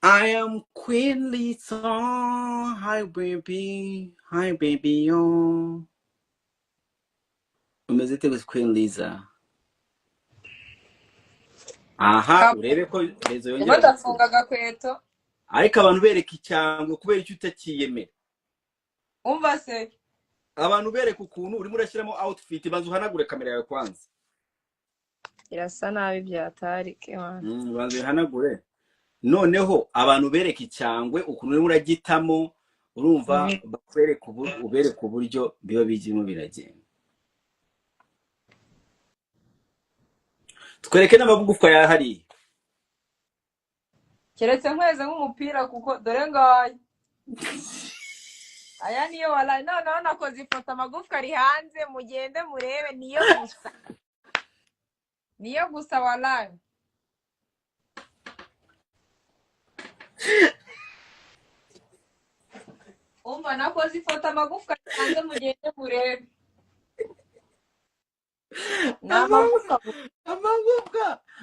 I am Queen Lisa. Hi baby. Hi baby yo. Umeze ute with Queen Lisa? Aha, urebe ko rezo yongera gukura. badafunga agakweto Ariko abantu bereka icyangwe kubera icyo utakiyemera. umva se Abantu bereka ukuntu urimo urashyiramo outfit banza uhanagure kamera yawe kwanza. irasa nabi byatarike man. Banza uhanagure. Noneho abantu bereka icyangwe ukuntu urimo uragitamo urumva bakwereka ubereka uburyo biba bijimo biragenda. Twereke n'amagufwa ya hariya. Keretse nkweze nk'umupira kuko dore ngayo aya niyo walayi noneho nakoze ifoto amagufwa ari hanze mugende murebe niyo gusa walayi umva nakoze ifoto amagufwa ari hanze mugende murebe ni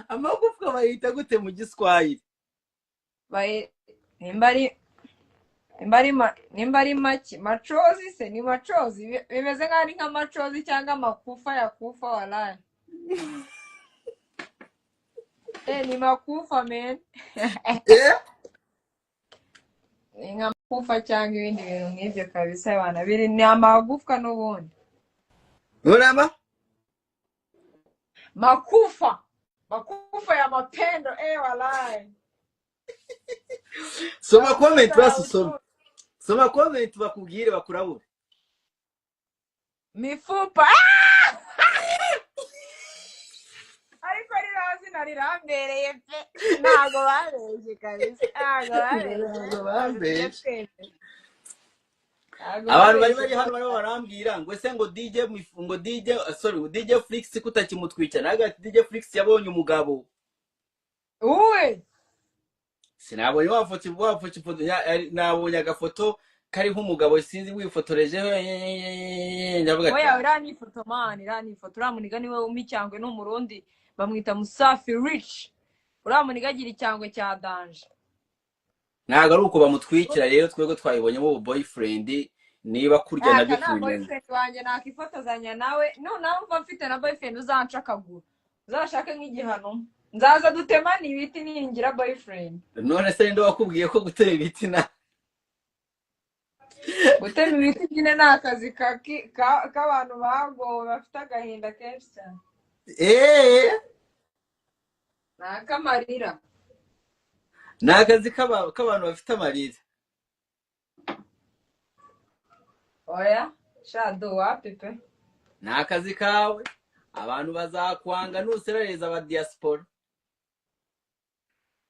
amagufwa bayita gute mu giswahili? nimba ari machozi se ni machozi bimeze nk'aho ari nk'amachozi cyangwa amakufa ya kufa walayi ni makufa men ni nka makufa cyangwa ibindi bintu nk'ibyo kabisa abana biri ni amagufwa n'ubundi uraba makufa ya mapendo walayi soma comment basoma soma comment bakubwire bakurabura mifupa ariko rirazina rirambereye pe ntago bareje kabisa ntago bareje abantu bari hano barimo barambwira ngo ese ngo DJ Flix kutakimutwica naga DJ Flix yabonye umugabo uwe sinabonye wafoto nabonye agafoto kari nk'umugabo sinzi wifotoreje ndavuga oya irani foto man irani foto uramuniga niwe umicyangwe n'umurundi bamwita Musafi Rich uramuniga agira icyangwe cya danje ntago ari uko bamutwikira rero twego twayibonyemo boyfriend niba kurya nabyo kubimenya boyfriend wanjye nakifotozanya nawe noneho mva mfite na boyfriend uzanca akaguru uzashake nk'igihano nzaza dutemana ibiti ningira boyfriend none se ndo wakubwiye ko gutera ibiti na gutema ibiti nyine ni akazi k'abantu bagowe bafite agahinda kenshi cyane ni akamarira ni akazi k'abantu bafite amarira oya shado wapi pe ni akazi kawe abantu bazakwanga nuserereza aba diaspora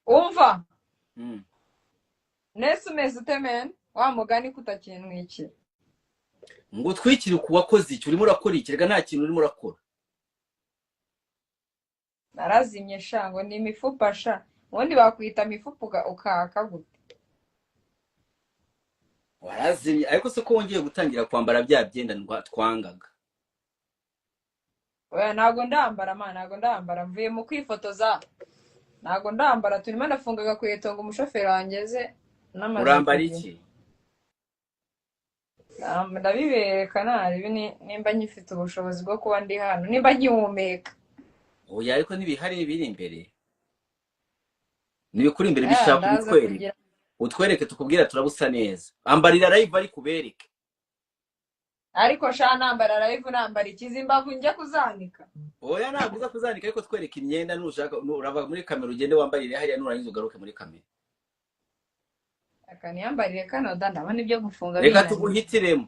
umva nese umeze utemen wa mugani kutakinwikira ngo twikire ku wakoze iki urimo urakora iki rega nta kintu urimo urakora narazimye shango ni imifupa sha ubundi bakwita imifupa ukaka gute warazimye ariko se ko wongeye gutangira kwambara bya byenda twangaga oya ntago ndambara man ntago ndambara mvuye mu kwifotoza ntago ndambara turimo nafunga agakweto ngo umushoferi wangeze n'amazi urambara iki ndabibereka nari nimba nyifite ubushobozi bwo kuba ndi hano nimba nkihumeka oya ariko nibihari biri imbere nibikuri imbere bishaka utwereke tukubwira turabusa neza ambarira live ari kubereke ariko sha nambara live nambara ikizimbavu njya kuzanika oya naguza kuzanika ariko twereke imyenda nushaka urava muri kamera ugende wambarire hariya nurangiza ugaruke muri kamera akaniyambarire kano ndabona ibyo gufunga reka tuguhitiremo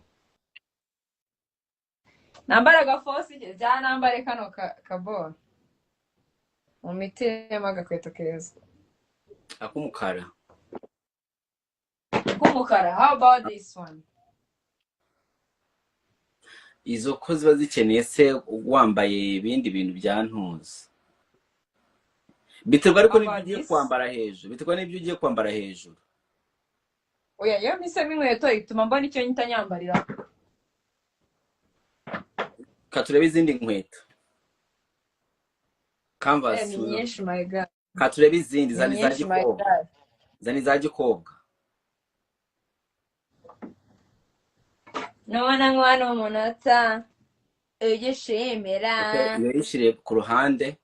nambara agafosi jya nambare kano kaboro mu mitima agakweto keza akumukara how about this one izo ko ziba zikeneye se wambaye ibindi bintu byantuza biterwa ariko n'ibyo ugiye kwambara hejuru oya iyo misemo inkweto ituma mbona icyo nyita nyambarira katurebe izindi nkweto canvas nyinshi my god katurebe izindi zani za gikobo zana iza gikobwa. nubona nk'uwana umunota ugishimira. Okay, iyo yishiriye ku ruhande.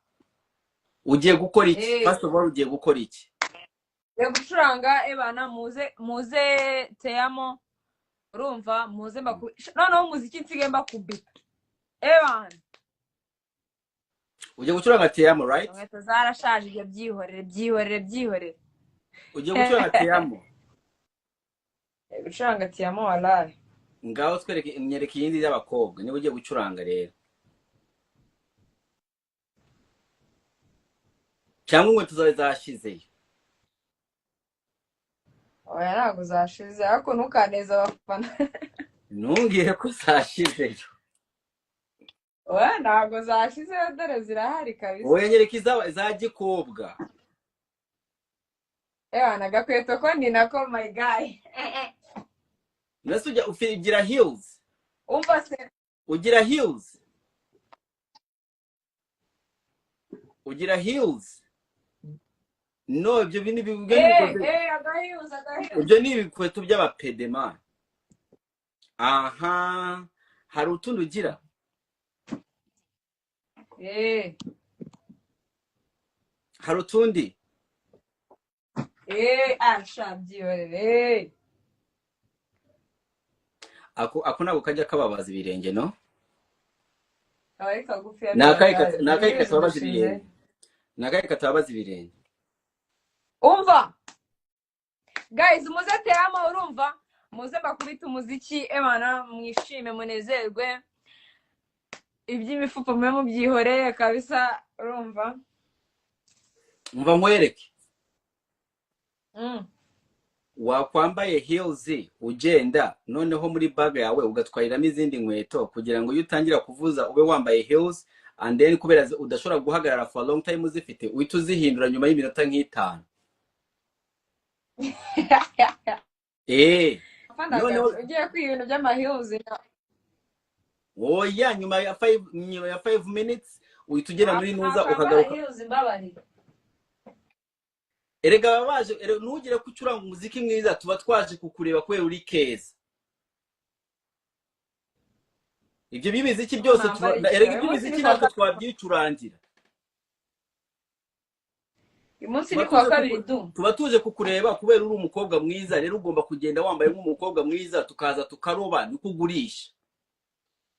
Ugiye gukora iki? First of all, ugiye gukora iki? Ugiye gucuranga ebana, muze teyamo, urumva, muze noneho umuziki nsigaye mbakubita ebana. Ugiye gucuranga teyamo, right? Inkweto zarashaje, ibyo byihorere. Ugiye gucuranga teyamo. Gucuranga teyamo walahi. Ngaho nyereka iyindi y'abakobwa niba ugiye gucuranga rero. Cyangwa inkweto zawe zashizeyo. Oya ntabwo zashize, ariko ntukaneze abafana. Ntumbwire ko zashizeyo. Oya ntabwo zashizeyo, dore zirahari kabisa. Oya nyereka za gikobwa. Ebana agakweto ko ni nako my guy. Nase ugira heels. Umva se. Ugira heels. Ugira heels. No, ibyo bini agaheels. Ibyo ni ibikweto by'abapedema. Aha, hari utundi ugira. Hari utundi. Asha byihorere. Ako ntabwo kajya kababaza ibirenge, no? Abaye kagufi ya. Nakaye katababaza ibirenge. Nakaye katababaza ibirenge. Umva. Guys, muze teyamo, urumva? Muze bakubita umuziki, ebana mwishime munezerwe. Iby'imifupa mwe mubyihoreye kabisa, urumva? Umva nkwereke. Wakwambaye heels ugenda, noneho muri bag yawe ugatwariramo izindi nkweto kugira ngo iyo utangira kuvuza ube wambaye heels, and then kubera udashobora guhagarara for a long time uzifite, uhita uzihindura nyuma y'iminota nk'itanu. Noneho ugiye ku ibintu by'ama heels. Oya, nyuma ya 5 minutes uhita ugera muri nuza ukagaruka. Erega babaje, ntugire ko ucuranga umuziki mwiza, tuba twaje kukureba kubera uri keza. Ibyo bimiziki byose erega iby'imiziki natwe twabyicurangira. Umunsi ni kwa kabiri du. Tuba tuje kukureba kubera uri umukobwa mwiza, rero ugomba kugenda wambaye nk'umukobwa mwiza, tukaza tukaroba nikugurisha.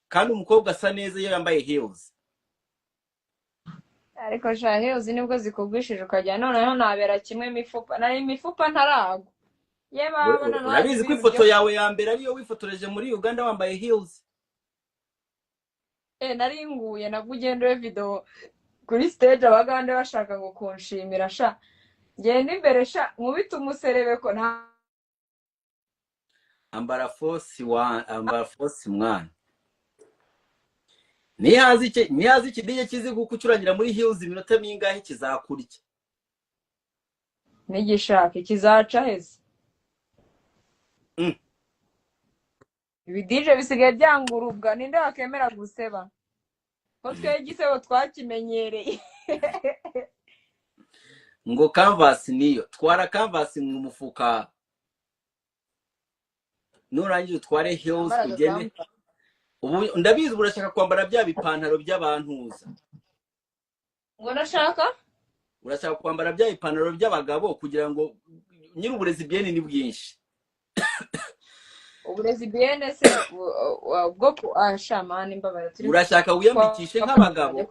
Kandi umukobwa asa neza iyo yambaye heels. Ariko sha heels nibwo zikugwishije ukajya noneho nabera kimwe imifupa. Nari imifupa ntarago. Ye baba none urabizi ko ifoto yawe ya mbere ariyo wifotoreje muri Uganda wambaye heels. Nari nguye nagugendewe video kuri stage abagande bashaka ngo kunshimira sha. Genda imbere sha nkubita umuserebeko nta ambara force mwana. Nihazi ikidije kizi gukucurangira muri heels iminota mingahe kizakurya. Nigishaka kizaca heze. Ibi DJ bisigaye byangurubwa, ninde wakemera guseba? Ko twe igisebo twakimenyereye. Ngo canvas niyo, twara canvas mu mufuka. Nurangiye utware heels ugene. Ubu ndabizi urashaka kwambara bya bipantaro by'abantuza. Ngo nashaka? Urashaka kwambara bya bipantaro by'abagabo kugira ngo nyiri uburezi byene ni bwinshi. Uburezi byene se bwo ashamana imbabara turi. Urashaka wiyambikishe nk'abagabo.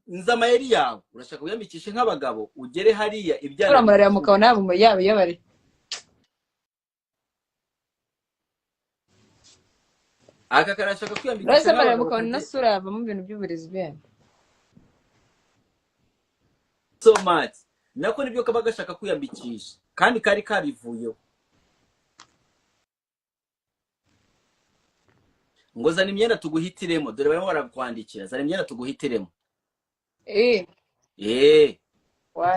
Nzamayeri yawe urashaka wiyambikishe nk'abagabo ugere hariya ibyana. Uramurira mukabona yabo iyo bari. Aka karashaka kwiyambikisha. Rose bare mukabona nasura yava mu bintu by'uburezi byene. So much. Nako nibyo kaba gashaka kwiyambikisha kandi kari kabivuyeho. Ngo zana imyenda tuguhitiremo, dore barimo barakwandikira, zana imyenda tuguhitiremo.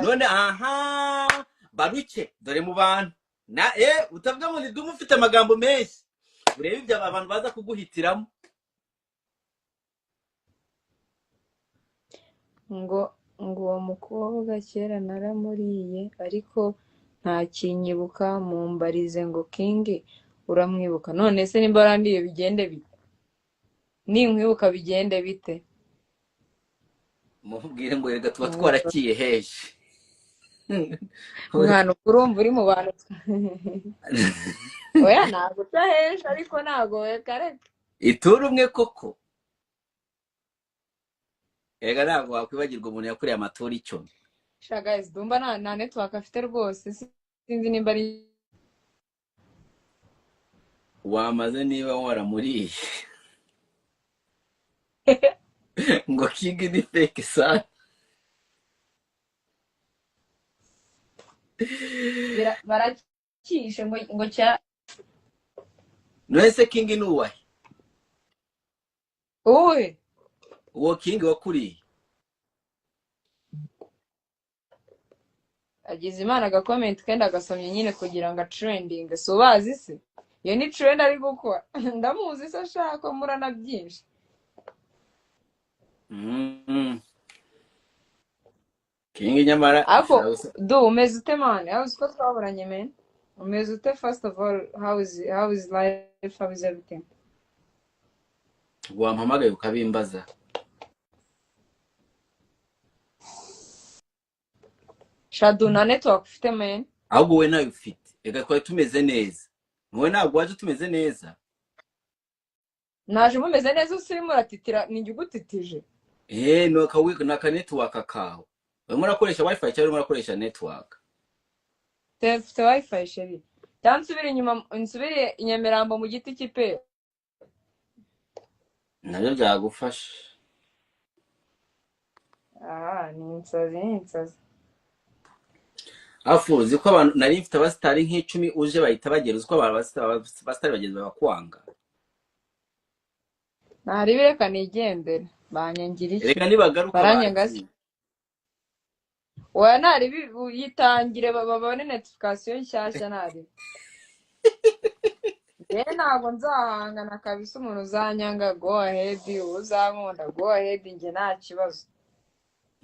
None aha baruke dore mu bantu na utavuga ngo ndidumu ufite amagambo menshi, urebe ibyo abantu baza kuguhitiramo. Ngo uwo mukobwa kera naramuriye ariko ntakinyibuka mumbarize ngo King uramwibuka. None se nimba warandiye bigende bite? Ninkwibuka bigende bite? mubwire ngo rega tuba twarakiye heje. Umwana urumva uri mu bantu. Oya ntabwo uca henshi ariko ntabwo kareka. Itura umwe koko. Ega ntabwo wakwibagirwa umuntu yakuriye amatora icyo. Sha guys, Dumba nta network afite rwose. Sinzi nimba ari Wamaze niba waramuriye. Ngo King ni fake sana. barakishe ngo cya None se King ni uwahe? uwe Uwo King wakuriye. agize Imana agakomenti kandi agasomye nyine kugira ngo trending. So bazi se iyo ni trend ari gukora. Ndamuzi se ashaka murana byinshi. King nyamara Ako umeze ute man? How is ko twaburanye man? Umeze ute first of all? How is life? How is everything? wampamagaye ukabimbaza. Shadu na network ufite man? Ahubwo we nayo ufite. Ega twari tumeze neza. Wowe ntabwo waje tumeze neza. Naje mumeze neza usirimo uratitira ninjye ugutitije. Naka network kawe. Wewe murakoresha wifi cyangwa murakoresha network? Tefite wifi sheri. Cyansubira inyuma nsubire Inyamirambo mu giti kipe. Nabyo byagufasha. Ni insazi. Afuzi ko abantu nari mfite abastari nk'icumi uje bahita bagera uko abantu abastari bageze bakwanga. Nari bireka nigendere banyangira iki? Reka nibagaruka baranyangase. Oya nari yitangire babone notification nshyashya nari. Ntabwo nzahangana kabisa umuntu uzanyanga go ahead uzankunda go ahead nge nta kibazo.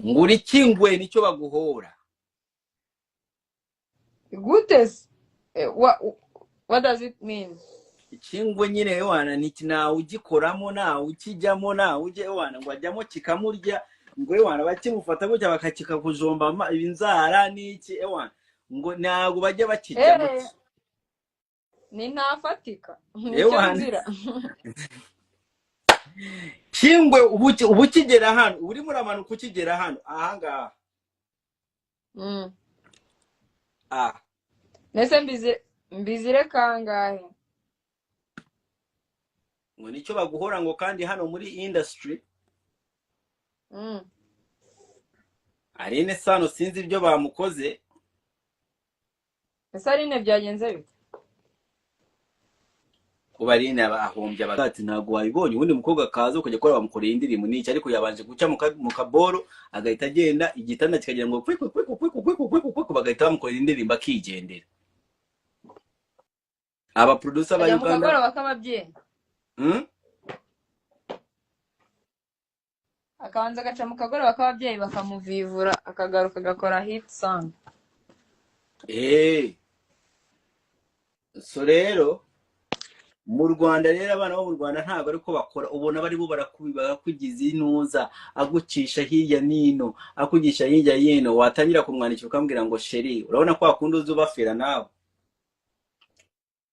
Nguri kingwe nicyo baguhora. Gutes what does it mean? Ikingwe nyine wana niki nawe ugikoramo nawe ukijyamo nawe uje wana ngo ajyamo kikamurya ngo wana bakimufata gutya bakakika kujomba ibinzara niki wana ngo ntago bajya bakijyamo. Ni ntafatika. Kingwe ubu kigera hano uri muramanuka ukigera hano ahangaha. Nese mbizire kangahe? Ngo nicyo baguhora ngo kandi hano muri industry. Arine Sano sinzi ibyo bamukoze. Ese Arine byagenze bite? Ubarine abahombye abagati ntago wabibonye ubundi mukobwa kaza ukajya kora bamukoreye indirimbo n'iki ariko yabanje guca mu kaboro agahita agenda igitanda kikagira ngo kwiku bagahita bamukorera indirimbo akigendera. Aba producer ba Uganda bakabara bakababye. Akabanza agaca mu kagore bakababyeyi bakamuvivura akagaruka agakora hit song. So rero mu Rwanda rero abana bo mu Rwanda ntago ariko bakora ubona bari bo barakubiba kugiza inuza agucisha hirya nino akugisha hirya yino watangira kumwandikira ukambwira ngo sheri urabona ko akunda uzubafera nawe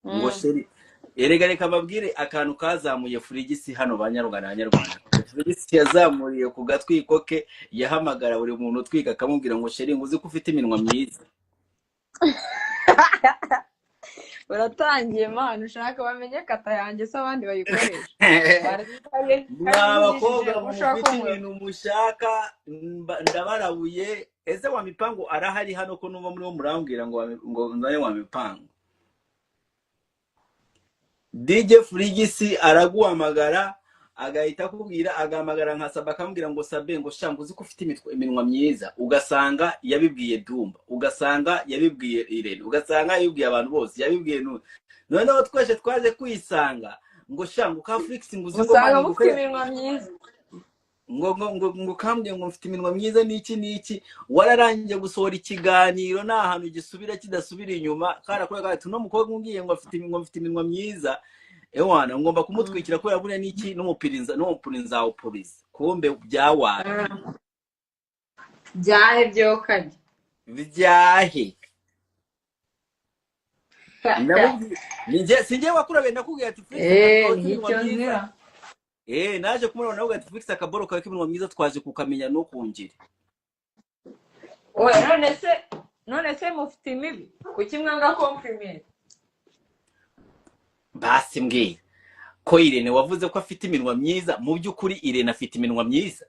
ngo sheri erega reka babwire akantu kazamuye Frigisi hano banyarwanda. Frigisi yazamuriye ku gatwiko ke yahamagara buri muntu utwika akamubwira ngo sheri nguzi ko ufite iminwa myiza. Uratangiye man ushaka bamenye kata yanjye se abandi bayikoresha. Abakobwa mufite ibintu mushaka ndabarabuye. Ese wa mipango arahari hano ko numva muri wo murambwira ngo nzaye wa mipango. DJ Frigisi araguhamagara agahita akubwira agamagara nka Saba akambwira ngo Sabe ngo shangu uzi ko ufite iminwa myiza ugasanga yabibwiye Dumba ugasanga yabibwiye Irene ugasanga yabibwiye abantu bose yabibwiye noneho twese twaje kwisanga ngo shangu ka Flix ngo uzi ko usanga mufite iminwa myiza ngo kambwe ngo mfite iminwa myiza n'iki wararangiye gusohora ikiganiro nta hantu gisubira kidasubira inyuma karakorega ati no mukobwa umbwiye ngo mfite iminwa myiza ewana ngomba kumutwikira ko yabune n'iki n'umupurinza upuriza kumbe byawaye byahe byokanye byahe sinjye wakurabe ndakubwira ati nicyo nzira naje kumubona nawe ati Felix akaboro kawe k'iminwa myiza twaje kukamenya no kungire oya none se mufite imibi kuki mwanga compliment basi mbwira ko Irene wavuze ko afite iminwa myiza mu by'ukuri Irene afite iminwa myiza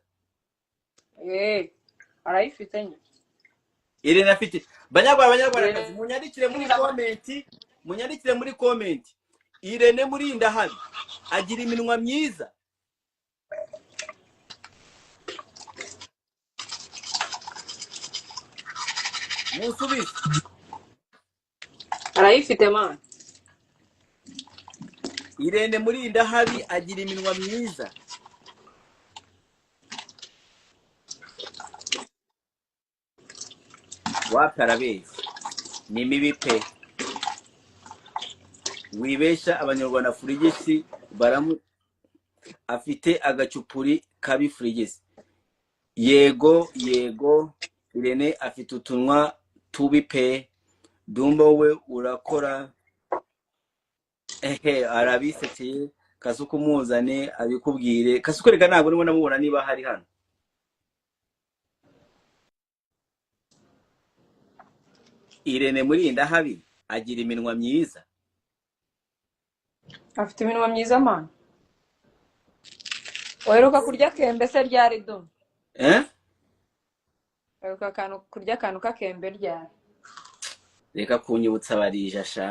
arayifite nye Irene afite banyarwanda munyandikire muri comment Irene murinda habi agira iminwa myiza musubize arayifite man Irene murinda habi agira iminwa myiza wakarabeza ni mibi pe wibesha abanyarwanda Frigisi afite agacupuri kabi Frigisi yego Irene afite utunwa tubi pe Dumba we urakora arabisekeye Kasuku muzane abikubwire Kasuku rega ntabwo nibona mubona niba hari hano Irene murinda habi agira iminwa myiza afite iminwa myiza man oheruka kurya kembe se ryari do oheruka kurya akantu k'akembe ryari reka kunyibutsa barija sha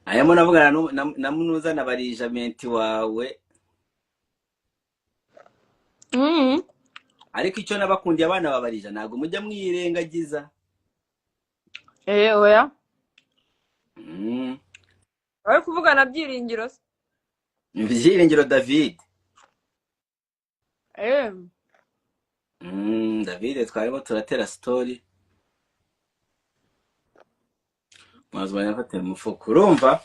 ayamo navugana na munuza na barijament wawe ariko icyo nabakundiye abana babarija ntago mujya mwirengagiza oya ari kuvugana byiringiro se byiringiro David David twarimo turatera story mwazwanya afite umufuko urumva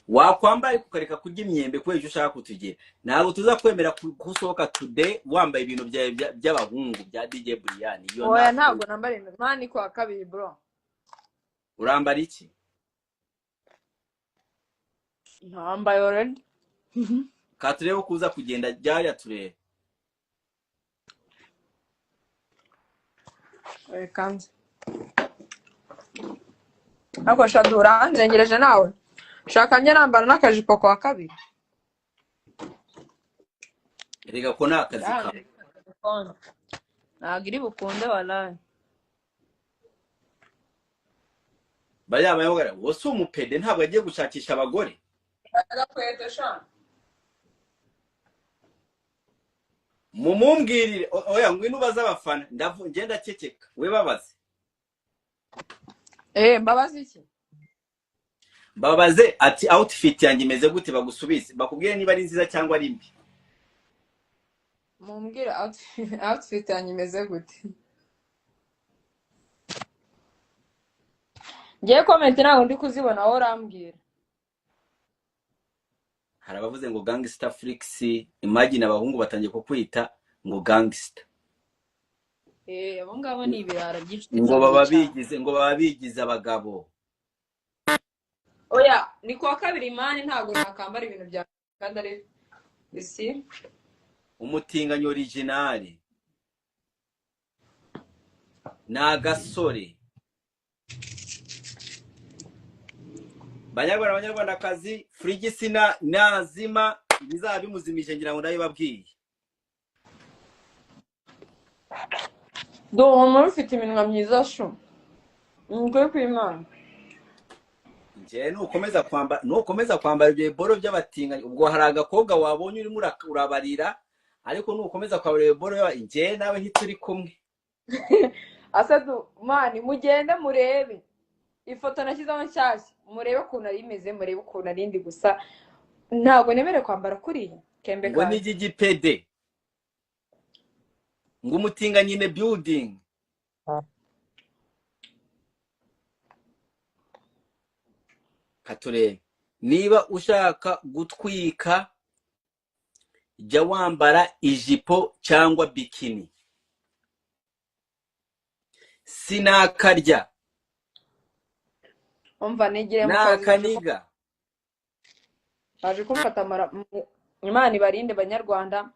wakwambaye kukareka kurya imyembe kubera icyo ushaka kutugira ntabwo tuzakwemera gusohoka today wambaye ibintu by'abahungu bya DJ Brian oya ntabwo nambara imani kwa kabiri bro urambara iki ntambaye already katurebe kuza kugenda ryari turebe kanze ako shadura nzengereje nawe shaka njye nambara n'akajipo kwa kabiri rega ko nakazi ka ntabwo iri bukunde walayi bariya bayogara wose umupede ntabwo agiye gushakisha abagore agakweto sha mumumbwirire oya ngwino ubaza abafana ngenda ceceka we babaze mbabaze iki babaze ati outfit yanjye imeze gute bagusubize bakubwire niba ari nziza cyangwa ari mbi mumbwire outfit yanjye imeze gute ngiye comment ntabwo ndi kuzibona wowe urambwira hari abavuze ngo gangster Flix imagine abahungu batangiye kukwita ngo gangster abo ngabo ni ibirara byinshi ngo baba bigize abagabo oya ni kwa kabiri mani ntabwo nakambara ibintu bya kandi ari isi umutinganyo original na gasore banyarwanda kazi Frigisi nazima bizaba bimuzimije ngira ngo ndabibabwiye do umuntu ufite iminwa myiza sho ngwe kwimana nje nukomeza kwambara ibyo boro by'abatinganyi ubwo hari agakobwa wabonye urimo urabarira ariko nukomeza kwambara ibyo boro nje nawe ntituri kumwe asadu mani mugende murebe ifoto nashyizeho nshyashya murebe ukuntu ari imeze, murebe ukuntu ari indi gusa ntabwo nemerewe kwambara kuriya kembe ngo kanjye. n'igigipede ngo umutinga nyine building. katurebe niba ushaka gutwika jya wambara ijipo cyangwa bikini. sinakarya umva nigire mu kazi nakaniga. baje kumfata Imana ibarinde banyarwanda,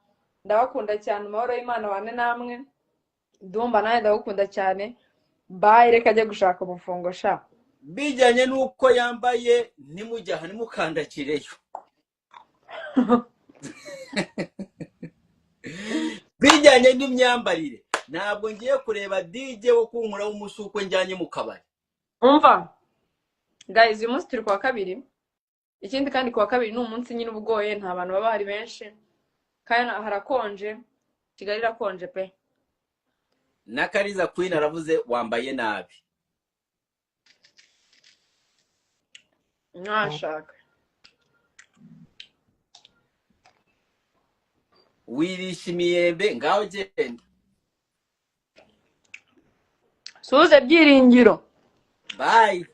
ndabakunda cyane, amahoro y'Imana bane namwe, ndumva nawe ndagukunda cyane. Bye, reka ajye gushaka umufungo sha. bijyanye n'uko yambaye nimujya aha nimukandagireyo. bijyanye n'imyambarire ntabwo ngiye kureba DJ wo kunkuraho umusukwe njyanye mu kabari. Umva guys, uyu munsi turi kuwa kabiri, ikindi kandi kuwa kabiri ni umunsi nyine ubugoye, nta bantu baba hari benshi kandi harakonje, Kigali irakonje pe. na Kariza Queen aravuze wambaye nabi. Mwashaka wirisha imiyembe ngaho genda. suze byiringiro. Bye.